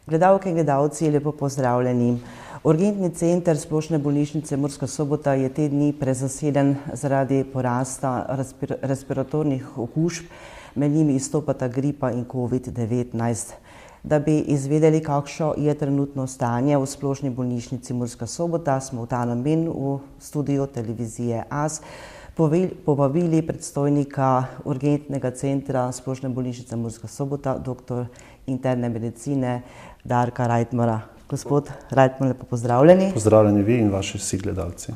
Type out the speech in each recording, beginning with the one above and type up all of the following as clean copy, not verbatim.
Gledalke in gledalci, lepo pozdravljeni. Urgentni center Splošne bolnišnice Murska Sobota je te dni prezaseden zaradi porasta respiratornih okužb, med njimi izstopata gripa in COVID-19. Da bi izvedeli, kakšno je trenutno stanje v Splošni bolnišnici Murska Sobota, smo v ta namen v studiu televizije AS povabili predstojnika urgentnega centra Splošne bolnišnice Murska Sobota, doktor interne medicine Darka Reitmara. Gospod Reitman, lepo pozdravljeni. Pozdravljeni vi in vaši vsi gledalci.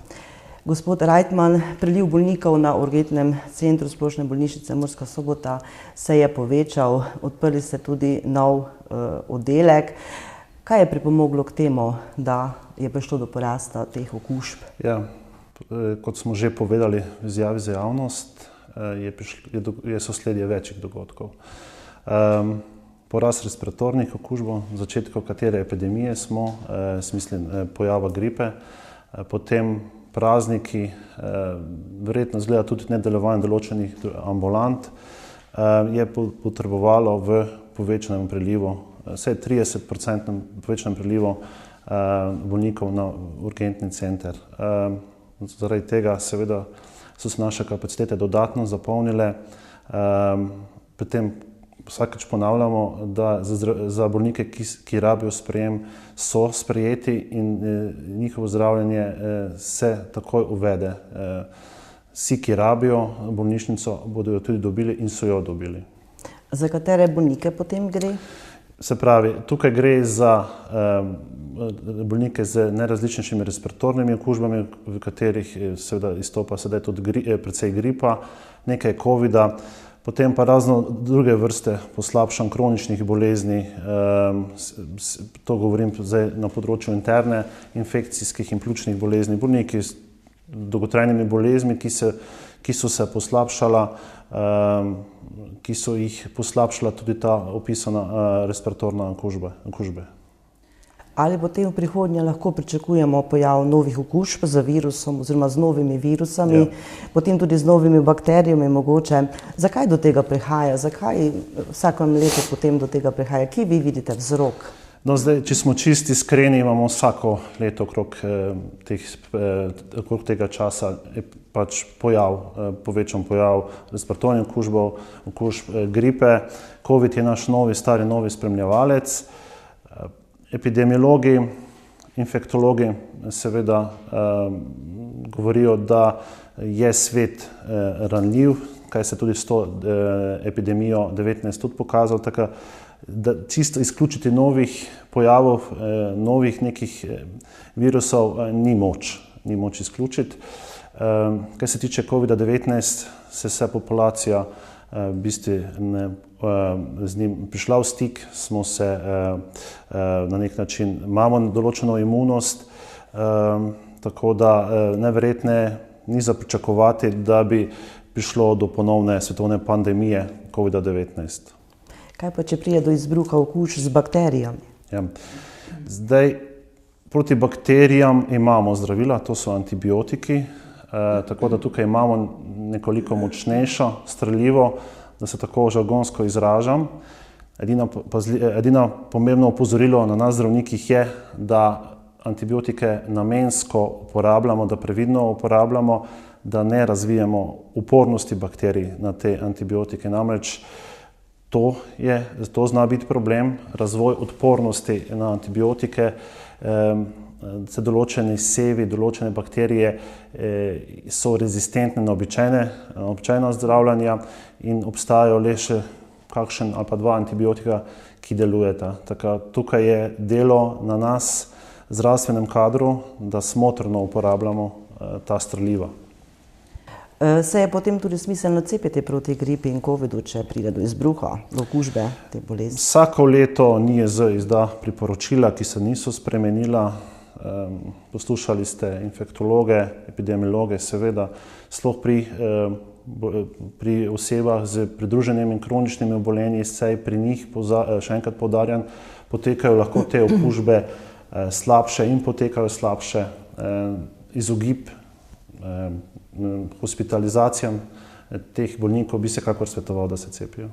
Gospod Reitman, priliv bolnikov na urgentnem centru Splošne bolnišnice Murska Sobota se je povečal, odprli ste tudi nov oddelek. Kaj je pripomoglo k temu, da je prišlo do porasta teh okužb? Ja, kot smo že povedali v izjavi za javnost, je sosledje večjih dogodkov. Porast respiratornih okužb, začetkov katere epidemije smo, mislim pojava gripe, potem prazniki, verjetno izgleda tudi nedelovanje določenih ambulant, je potrebovalo v povečanem prilivu, vsaj 30% povečanem prilivu bolnikov na urgentni center. Zaradi tega seveda so se naše kapacitete dodatno zapolnile, potem vsakeč ponavljamo, da za bolnike, ki rabijo sprejem, so sprejeti in njihovo zdravljenje se takoj uvede. Vsi, ki rabijo bolnišnico, bodo jo tudi dobili in so jo dobili. Za katere bolnike potem gre? Se pravi, tukaj gre za bolnike z najrazličnejšimi respiratornimi okužbami, v katerih seveda izstopa sedaj tudi precej gripa, nekaj covida, potem pa razno druge vrste poslabšanj kroničnih bolezni, to govorim zdaj na področju interne infekcijskih in pljučnih bolezni, bolniki z dolgotrajnimi boleznimi, ki so se poslabšala, ki so jih poslabšala tudi ta opisana respiratorna okužbe. Ali potem v prihodnje lahko pričakujemo pojav novih okužb z virusom oziroma z novimi virusami, potem tudi z novimi bakterijami mogoče? Zakaj do tega prihaja? Zakaj vsakem letu potem do tega prihaja? Kje vi vidite vzrok? No, zdaj, če smo čisti iskreni, imamo vsako leto okrog tega časa pač povečan pojav respiratornih okužb gripe. COVID je naš stari novi spremljevalec. Epidemiologi, infektologi seveda govorijo, da je svet ranljiv, kaj se tudi s to epidemijo 19 tudi pokazal, tako da čisto izključiti novih pojavov, novih nekih virusov ni moč izključiti. Kaj se tiče COVID-19, se populacija v bistvu z njim prišla v stik, smo se na nek način, imamo določeno imunost, tako da najverjetneje ni za pričakovati, da bi prišlo do ponovne svetovne pandemije COVID-19. Kaj pa, če pride do izbruha okužb z bakterijami? Ja. Zdaj, proti bakterijam imamo zdravila, to so antibiotiki, tako da tukaj imamo nekoliko močnejšo strelivo, da se tako žargonsko izražam. Edino pomembno opozorilo na nas zdravnikih je, da antibiotike namensko uporabljamo, da previdno uporabljamo, da ne razvijemo upornosti bakterij na te antibiotike. Namreč to zna biti problem, razvoj odpornosti na antibiotike, se določeni sevi, določene bakterije so rezistentne na običajna zdravljenja in obstajajo le še kakšen ali pa dva antibiotika, ki delujeta. Tako tukaj je delo na nas, zdravstvenem kadru, da smotrno uporabljamo ta streliva. Se je potem tudi smiselno cepiti proti gripi in covidu, če pride do izbruha, do okužbe te bolezni? Vsako leto NIJZ izda priporočila, ki se niso spremenila. Poslušali ste infektologe, epidemiologe, seveda, sploh pri osebah z pridruženimi kroničnimi obolenji, saj pri njih, še enkrat poudarjam, potekajo lahko te okužbe slabše in potekajo slabše. Izogib hospitalizacijam teh bolnikov bi se kakor svetoval, da se cepijo.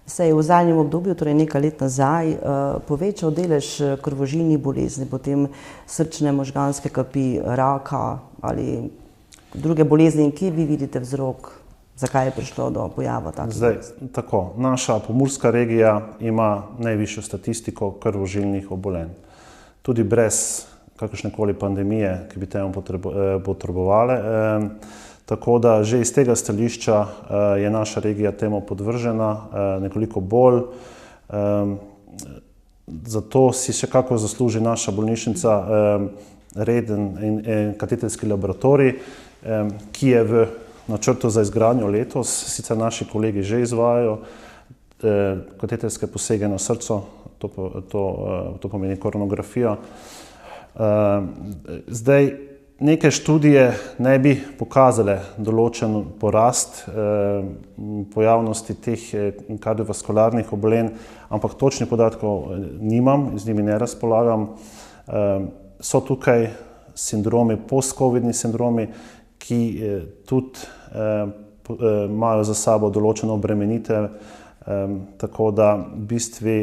se je v zadnjem obdobju, torej nekaj let nazaj, povečal delež krvožilnih bolezni, potem srčne, možganske kapi, raka ali druge bolezni. In kje vi vidite vzrok, zakaj je prišlo do pojava takih? Zdaj, tako, naša pomurska regija ima najvišjo statistiko krvožilnih obolenj. Tudi brez kakršnekoli pandemije, ki bi temu potrebovale. Tako da že iz tega stališča je naša regija temu podvržena nekoliko bolj. Zato si še kako zasluži naša bolnišnica reden in kateterski laboratorij, ki je v načrtu za izgradnjo letos. Sicer naši kolegi že izvajajo kateterske posege na srcu, to pomeni koronografija. Zdaj, neke študije ne bi pokazale določen porast pojavnosti teh kardiovaskularnih obolenj, ampak točnih podatkov nimam, z njimi ne razpolagam. So tukaj sindromi, post-covidni sindromi, ki tudi imajo za sabo določeno obremenitev, tako da v bistvu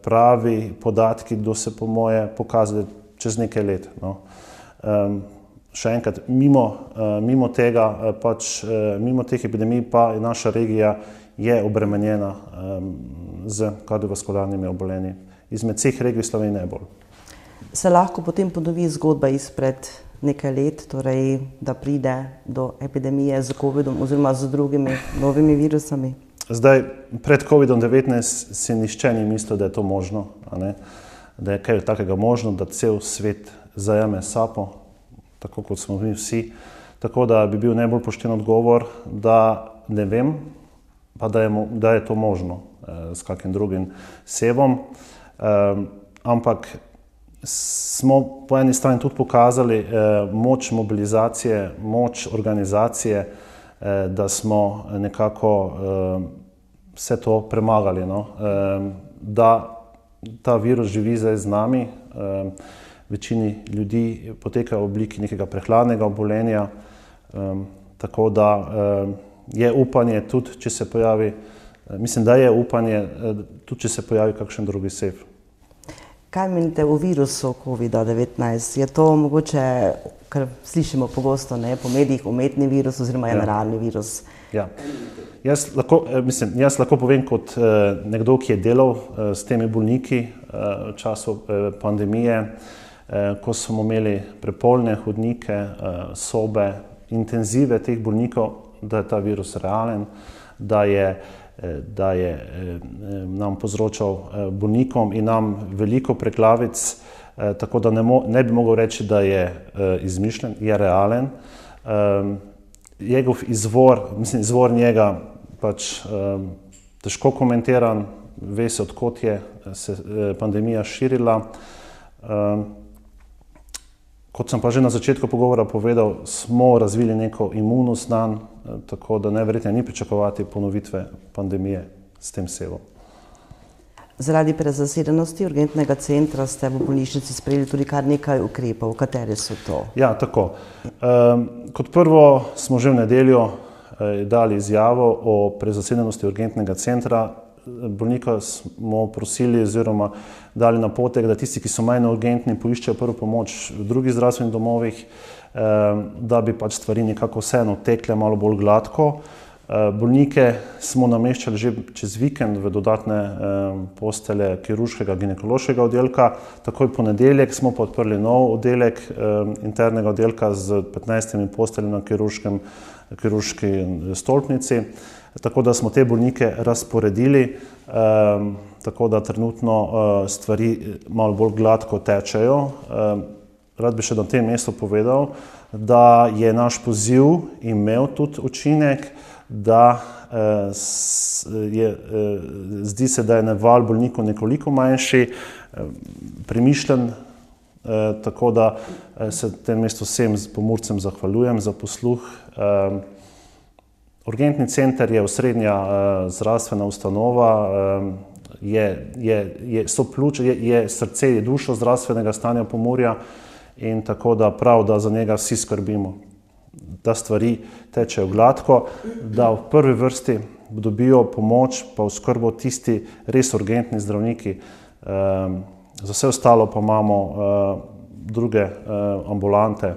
pravi podatki, kdo se po moje pokazali čez nekaj let. No. Še enkrat, mimo tega, mimo teh epidemij pa naša regija je obremenjena z kardiovaskularnimi obolenji. Izmed vseh regij v Sloveniji najbolj. Se lahko potem ponovi zgodba izpred nekaj let, torej da pride do epidemije z COVID-om oziroma z drugimi novimi virusami? Zdaj, pred COVID-19 si nihče ni mislil, da je to možno, da je kaj takega možno, da cel svet zajame sapo, tako kot smo mi vsi. Tako da bi bil najbolj pošten odgovor, da ne vem, pa da je to možno s kakim drugim sevom. Ampak smo po eni strani tudi pokazali moč mobilizacije, moč organizacije, da smo nekako vse to premagali. No? Da ta virus živi zdaj z nami, večini ljudi poteka v obliki nekega prehladnega obolenja, tako da je upanje tudi, če se pojavi, mislim, da je upanje tudi, če se pojavi kakšen drugi sev. Kaj menite o virusu COVID-19? Je to mogoče, kar slišimo pogosto po medijih, umetni virus oziroma je naravni virus? Ja. Jaz lahko povem kot nekdo, ki je delal s temi bolniki v času pandemije, ko smo imeli prepolne hodnike, sobe, intenzive teh bolnikov, da je ta virus realen, da je nam povzročal bolnikom in nam veliko preglavic, tako da ne bi mogel reči, da je izmišljen, je realen. Njegov izvor njega težko komentiran, ve se, odkot je se pandemija širila. Kot sem pa že na začetku pogovora povedal, smo razvili neko imunost nanj, tako da najverjetneje ni pričakovati ponovitve pandemije s tem sevom. Zaradi prezasedenosti urgentnega centra ste v bolnišnici sprejeli tudi kar nekaj ukrepov. Kateri so to? Ja, tako. Kot prvo smo že v nedeljo dali izjavo o prezasedenosti urgentnega centra. Bolnika smo prosili oziroma dali napotek, da tisti, ki so manj urgentni, poiščejo prvo pomoč v drugih zdravstvenih domovih, da bi stvari nekako vseeno tekle malo bolj gladko. Bolnike smo nameščali že čez vikend v dodatne postelje kirurškega ginekološkega oddelka. Takoj ponedeljek smo pa odprli nov oddelek internega oddelka z 15 posteljami na kirurški stolpnici. Tako da smo te bolnike razporedili, tako da trenutno stvari malo bolj gladko tečejo. Rad bi še na tem mestu povedal, da je naš poziv imel tudi učinek, da zdi se, da je naval bolnikov nekoliko manjši, premišljen, tako da se na tem mestu vsem Pomurcem zahvaljujem za posluh. Urgentni center je osrednja zdravstvena ustanova, je srce, je dušo zdravstvenega stanja Pomurja in tako da prav, da za njega vsi skrbimo, da stvari tečejo gladko, da v prvi vrsti dobijo pomoč pa oskrbo tisti res urgentni zdravniki. Za vse ostalo pa imamo druge ambulante.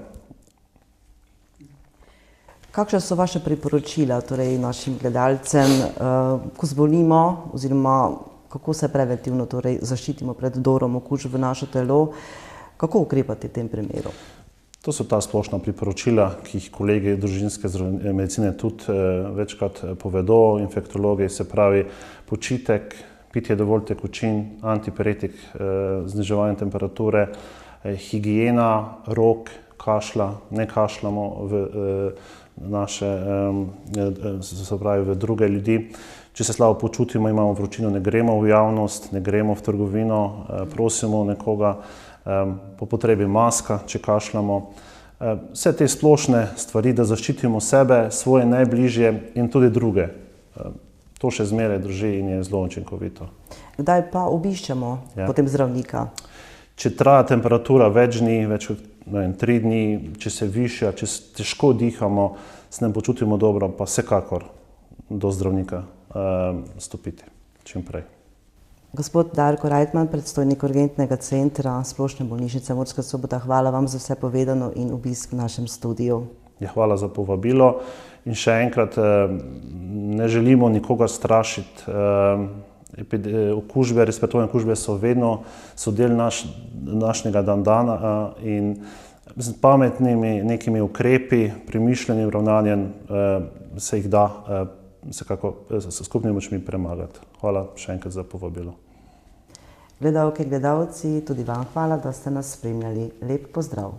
Kakšna so vaše priporočila torej našim gledalcem, ko zbolimo oziroma kako se preventivno torej zaščitimo pred vdorom okužb v naše telo? Kako ukrepati v tem primeru? To so ta splošna priporočila, ki jih kolegi družinske medicine tudi večkrat povedo, infektologi, se pravi počitek, pitje dovolj tekočin, antipiretik, zniževanje temperature, higiena rok, kašlja, ne kašljamo v naše, se pravi v druge ljudi. Če se slabo počutimo, imamo vročino, ne gremo v javnost, ne gremo v trgovino, prosimo nekoga, po potrebi maska, če kašljamo. Vse te splošne stvari, da zaščitimo sebe, svoje najbližje in tudi druge. To še zmeraj drži in je zelo učinkovito. Kdaj pa obiščemo potem zdravnika? Če traja temperatura več dni, več kot 3 dni, če se višja, če težko dihamo, se ne počutimo dobro, pa vsekakor do zdravnika stopiti čim prej. Gospod Darko Reitman, predstojnik urgentnega centra Splošne bolnišnice Murska Sobota, hvala vam za vse povedano in obisk v našem studiu. Ja, hvala za povabilo in še enkrat ne želimo nikogar strašiti. Okužbe, respiratorne okužbe so vedno del našega dandana in z pametnimi nekimi ukrepi, premišljenim ravnanjem se jih da vsekako s skupnimi močmi premagati. Hvala še enkrat za povabilo. Gledalke, gledalci, tudi vam hvala, da ste nas spremljali. Lep pozdrav!